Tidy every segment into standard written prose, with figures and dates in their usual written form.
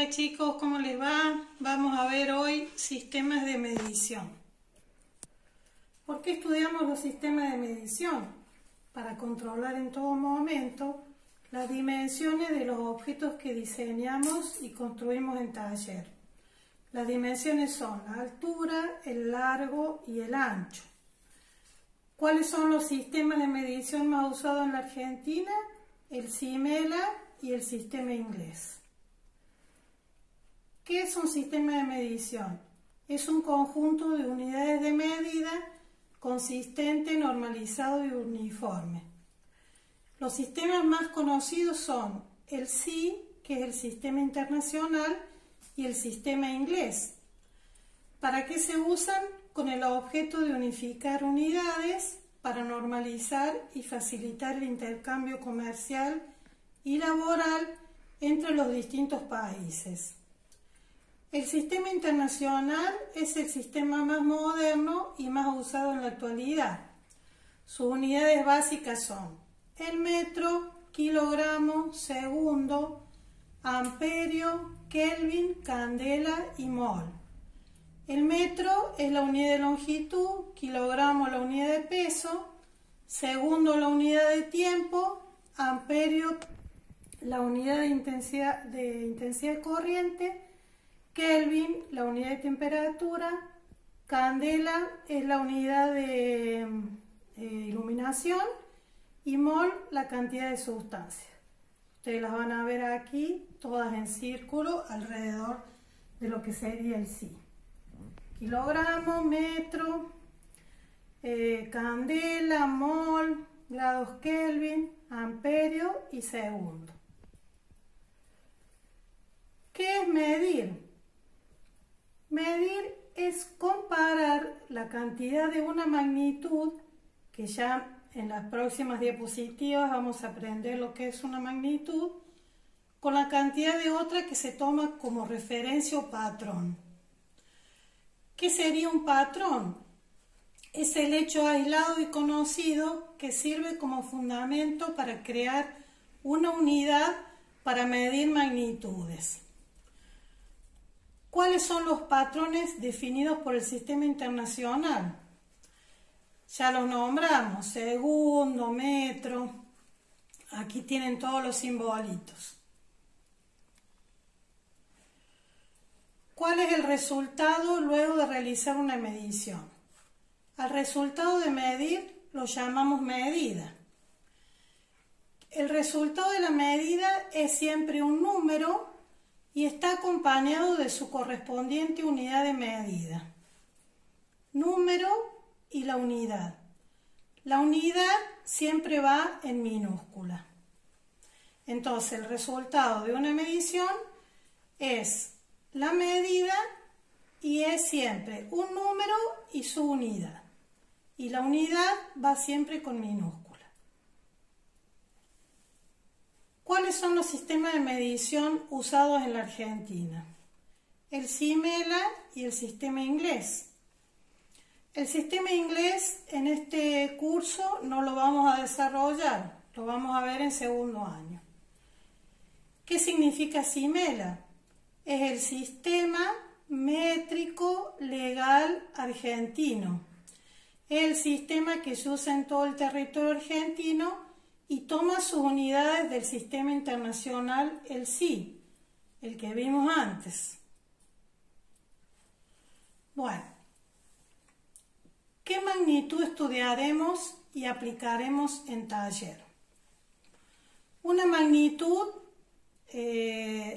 Hola chicos, ¿cómo les va? Vamos a ver hoy sistemas de medición. ¿Por qué estudiamos los sistemas de medición? Para controlar en todo momento las dimensiones de los objetos que diseñamos y construimos en taller. Las dimensiones son la altura, el largo y el ancho. ¿Cuáles son los sistemas de medición más usados en la Argentina? El CIMELA y el sistema inglés. ¿Qué es un sistema de medición? Es un conjunto de unidades de medida consistente, normalizado y uniforme. Los sistemas más conocidos son el SI, que es el sistema internacional, y el sistema inglés. ¿Para qué se usan? Con el objeto de unificar unidades para normalizar y facilitar el intercambio comercial y laboral entre los distintos países. El sistema internacional es el sistema más moderno y más usado en la actualidad. Sus unidades básicas son el metro, kilogramo, segundo, amperio, kelvin, candela y mol. El metro es la unidad de longitud, kilogramo la unidad de peso, segundo la unidad de tiempo, amperio la unidad de intensidad corriente, kelvin la unidad de temperatura, candela es la unidad de iluminación y mol la cantidad de sustancia. Ustedes las van a ver aquí todas en círculo alrededor de lo que sería el SI. Kilogramo, metro, candela, mol, grados Kelvin, amperio y segundo. ¿Qué es medir? Medir es comparar la cantidad de una magnitud, que ya en las próximas diapositivas vamos a aprender lo que es una magnitud, con la cantidad de otra que se toma como referencia o patrón. ¿Qué sería un patrón? Es el hecho aislado y conocido que sirve como fundamento para crear una unidad para medir magnitudes. ¿Cuáles son los patrones definidos por el sistema internacional? Ya los nombramos, segundo, metro, aquí tienen todos los simbolitos. ¿Cuál es el resultado luego de realizar una medición? Al resultado de medir lo llamamos medida. El resultado de la medida es siempre un número y está acompañado de su correspondiente unidad de medida. Número y la unidad. La unidad siempre va en minúscula. Entonces, el resultado de una medición es la medida y es siempre un número y su unidad. Y la unidad va siempre con minúscula. ¿Cuáles son los sistemas de medición usados en la Argentina? El CIMELA y el sistema inglés. El sistema inglés en este curso no lo vamos a desarrollar, lo vamos a ver en segundo año. ¿Qué significa CIMELA? Es el sistema métrico legal argentino. Es el sistema que se usa en todo el territorio argentino y toma sus unidades del sistema internacional, el SI, el que vimos antes. Bueno, ¿qué magnitud estudiaremos y aplicaremos en taller? Una magnitud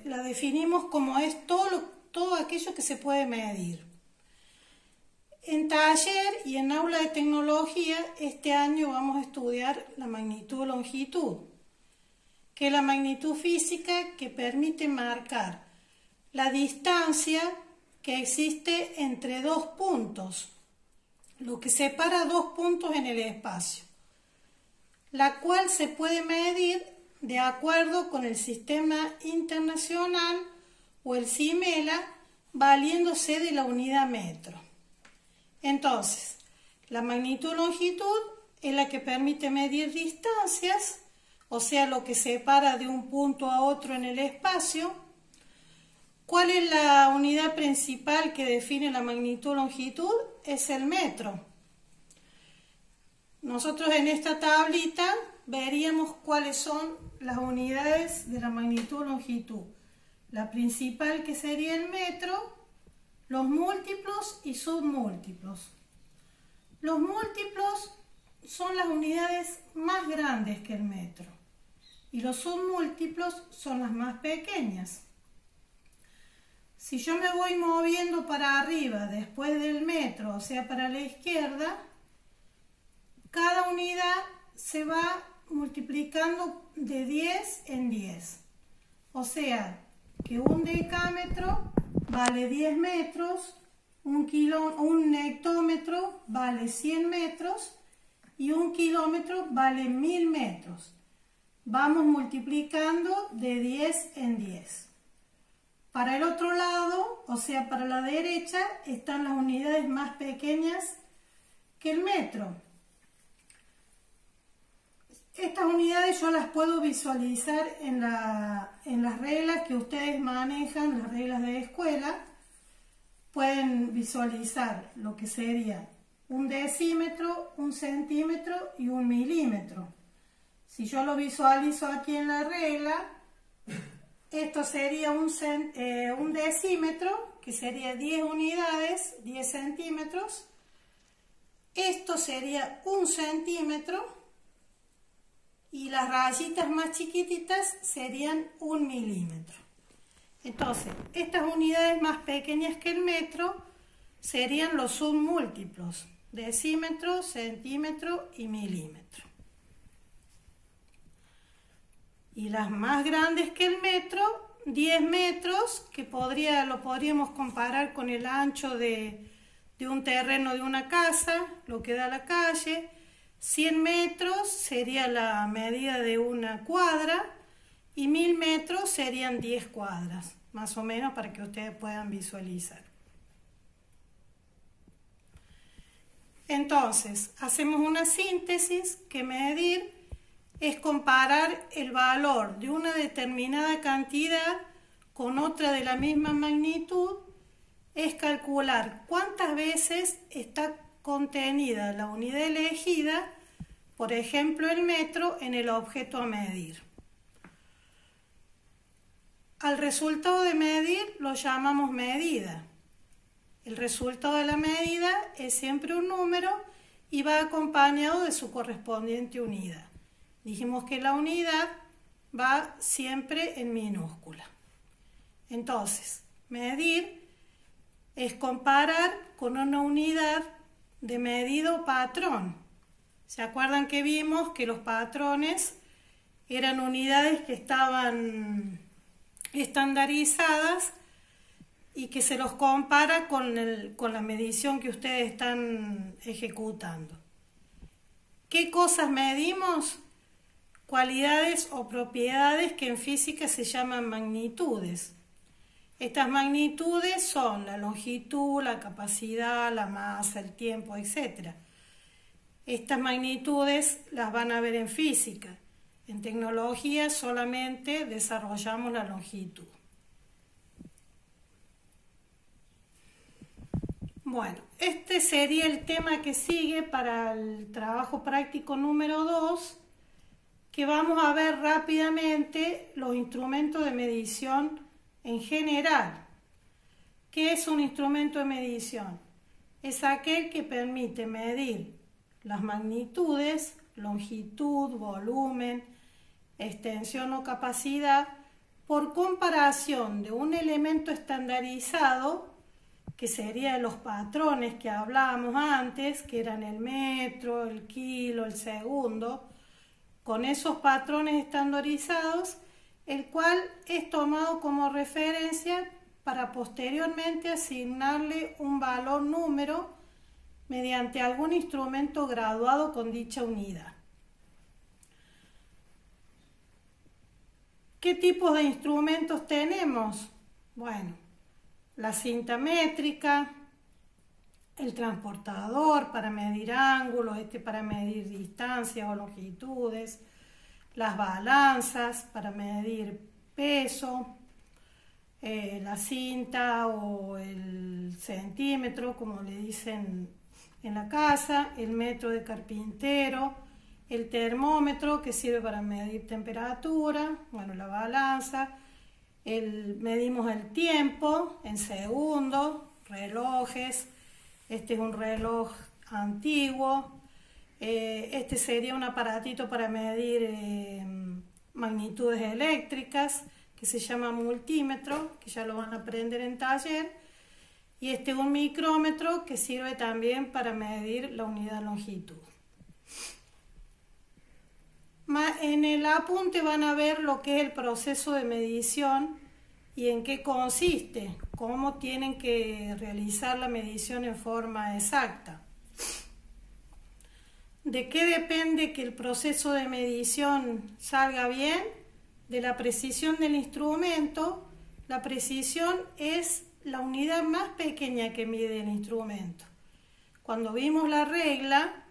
la definimos como es todo aquello que se puede medir. En taller y en aula de tecnología este año vamos a estudiar la magnitud-longitud, que es la magnitud física que permite marcar la distancia que existe entre dos puntos, lo que separa dos puntos en el espacio, la cual se puede medir de acuerdo con el sistema internacional o el CIMELA, valiéndose de la unidad metro. Entonces, la magnitud-longitud es la que permite medir distancias, o sea, lo que separa de un punto a otro en el espacio. ¿Cuál es la unidad principal que define la magnitud o longitud? Es el metro. Nosotros en esta tablita veríamos cuáles son las unidades de la magnitud o longitud. La principal, que sería el metro, los múltiplos y submúltiplos. Los múltiplos son las unidades más grandes que el metro y los submúltiplos son las más pequeñas. Si yo me voy moviendo para arriba después del metro, o sea, para la izquierda, cada unidad se va multiplicando de 10 en 10. O sea, que un decámetro vale 10 metros, un hectómetro vale 100 metros y un kilómetro vale 1000 metros. Vamos multiplicando de 10 en 10. Para el otro lado, o sea, para la derecha, están las unidades más pequeñas que el metro. Estas unidades yo las puedo visualizar en las reglas que ustedes manejan, las reglas de escuela. Pueden visualizar lo que sería un decímetro, un centímetro y un milímetro. Si yo lo visualizo aquí en la regla, esto sería un decímetro, que sería 10 unidades, 10 centímetros. Esto sería un centímetro y las rayitas más chiquititas serían un milímetro. Entonces, estas unidades más pequeñas que el metro serían los submúltiplos, decímetro, centímetro y milímetro. Y las más grandes que el metro, 10 metros, que lo podríamos comparar con el ancho de un terreno de una casa, lo que da a la calle. 100 metros sería la medida de una cuadra y 1000 metros serían 10 cuadras, más o menos, para que ustedes puedan visualizar. Entonces, hacemos una síntesis, que medir es comparar el valor de una determinada cantidad con otra de la misma magnitud, es calcular cuántas veces está contenida la unidad elegida, por ejemplo el metro, en el objeto a medir. Al resultado de medir lo llamamos medida. El resultado de la medida es siempre un número y va acompañado de su correspondiente unidad. Dijimos que la unidad va siempre en minúscula. Entonces, medir es comparar con una unidad de medido patrón. ¿Se acuerdan que vimos que los patrones eran unidades que estaban estandarizadas y que se los compara con la medición que ustedes están ejecutando? ¿Qué cosas medimos? Cualidades o propiedades que en física se llaman magnitudes. Estas magnitudes son la longitud, la capacidad, la masa, el tiempo, etc. Estas magnitudes las van a ver en física. En tecnología solamente desarrollamos la longitud. Bueno, este sería el tema que sigue para el trabajo práctico número 2, que vamos a ver rápidamente los instrumentos de medición en general. ¿Qué es un instrumento de medición? Es aquel que permite medir las magnitudes, longitud, volumen, extensión o capacidad, por comparación de un elemento estandarizado, que sería los patrones que hablábamos antes, que eran el metro, el kilo, el segundo, con esos patrones estandarizados, el cual es tomado como referencia para posteriormente asignarle un valor número mediante algún instrumento graduado con dicha unidad. ¿Qué tipos de instrumentos tenemos? Bueno, la cinta métrica, el transportador para medir ángulos, para medir distancias o longitudes, las balanzas para medir peso, la cinta o el centímetro, como le dicen en la casa, el metro de carpintero, el termómetro que sirve para medir temperatura, bueno, la balanza, medimos el tiempo en segundos, relojes, este es un reloj antiguo, este sería un aparatito para medir magnitudes eléctricas que se llama multímetro, que ya lo van a aprender en taller, y este es un micrómetro que sirve también para medir la unidad de longitud. En el apunte van a ver lo que es el proceso de medición y en qué consiste, cómo tienen que realizar la medición en forma exacta. ¿De qué depende que el proceso de medición salga bien? De la precisión del instrumento. La precisión es la unidad más pequeña que mide el instrumento. Cuando vimos la regla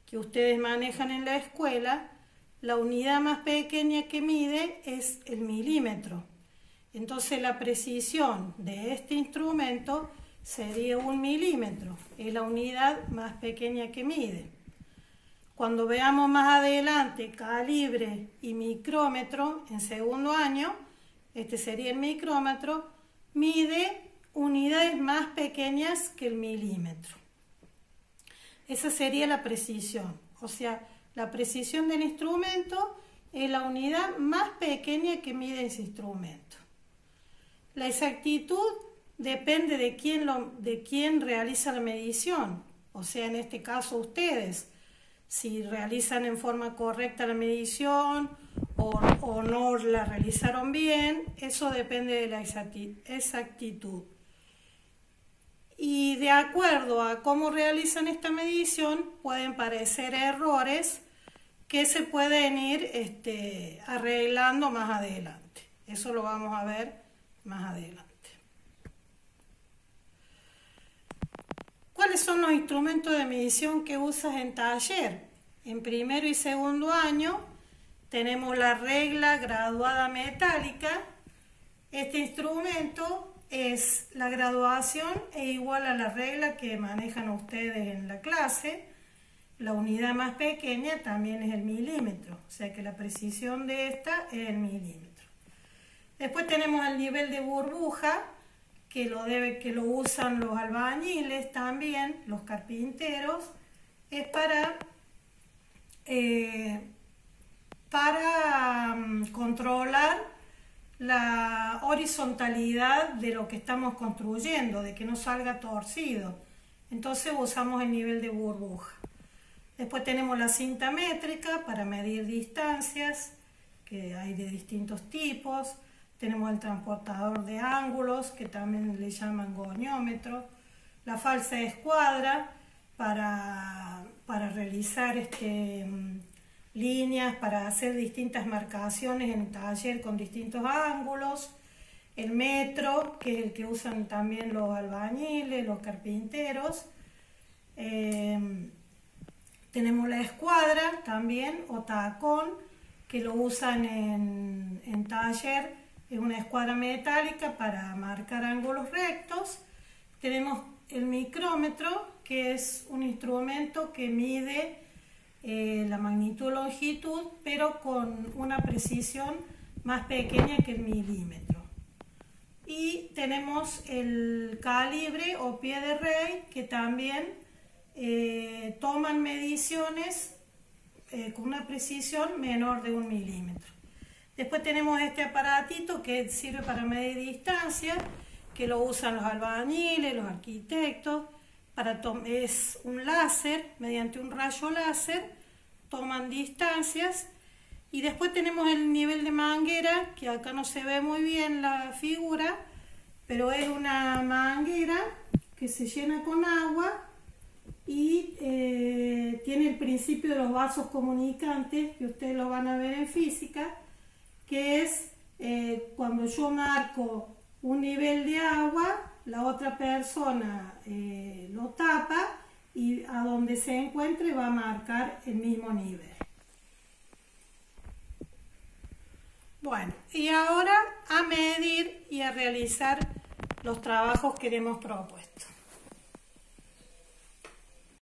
que ustedes manejan en la escuela, la unidad más pequeña que mide es el milímetro. Entonces la precisión de este instrumento sería 1 milímetro, es la unidad más pequeña que mide. Cuando veamos más adelante calibre y micrómetro en segundo año, este sería el micrómetro, mide unidades más pequeñas que el milímetro. Esa sería la precisión, o sea, la precisión del instrumento es la unidad más pequeña que mide ese instrumento. La exactitud depende de quién realiza la medición, o sea, en este caso ustedes. Si realizan en forma correcta la medición o no la realizaron bien, eso depende de la exactitud. Y de acuerdo a cómo realizan esta medición, pueden parecer errores que se pueden ir arreglando más adelante. Eso lo vamos a ver más adelante. ¿Cuáles son los instrumentos de medición que usas en taller? En primero y segundo año tenemos la regla graduada metálica. Este instrumento es la graduación e igual a la regla que manejan ustedes en la clase. La unidad más pequeña también es el milímetro, o sea que la precisión de esta es el milímetro. Después tenemos el nivel de burbuja, que lo usan los albañiles también, los carpinteros, es para controlar la horizontalidad de lo que estamos construyendo, de que no salga torcido. Entonces usamos el nivel de burbuja. Después tenemos la cinta métrica para medir distancias, que hay de distintos tipos. Tenemos el transportador de ángulos, que también le llaman goniómetro. La falsa escuadra para realizar líneas, para hacer distintas marcaciones en el taller con distintos ángulos. El metro, que es el que usan también los albañiles, los carpinteros. Tenemos la escuadra también, o tacón, que lo usan en taller. Es una escuadra metálica para marcar ángulos rectos. Tenemos el micrómetro, que es un instrumento que mide la magnitud o longitud, pero con una precisión más pequeña que el milímetro. Y tenemos el calibre o pie de rey, que también toman mediciones con una precisión menor de 1 milímetro. Después tenemos este aparatito que sirve para medir distancia, que lo usan los albañiles, los arquitectos. Es un láser, mediante un rayo láser, toman distancias. Y después tenemos el nivel de manguera, que acá no se ve muy bien la figura, pero es una manguera que se llena con agua y tiene el principio de los vasos comunicantes, que ustedes lo van a ver en física, que es cuando yo marco un nivel de agua, la otra persona lo tapa y a donde se encuentre va a marcar el mismo nivel. Bueno, y ahora a medir y a realizar los trabajos que le hemos propuesto.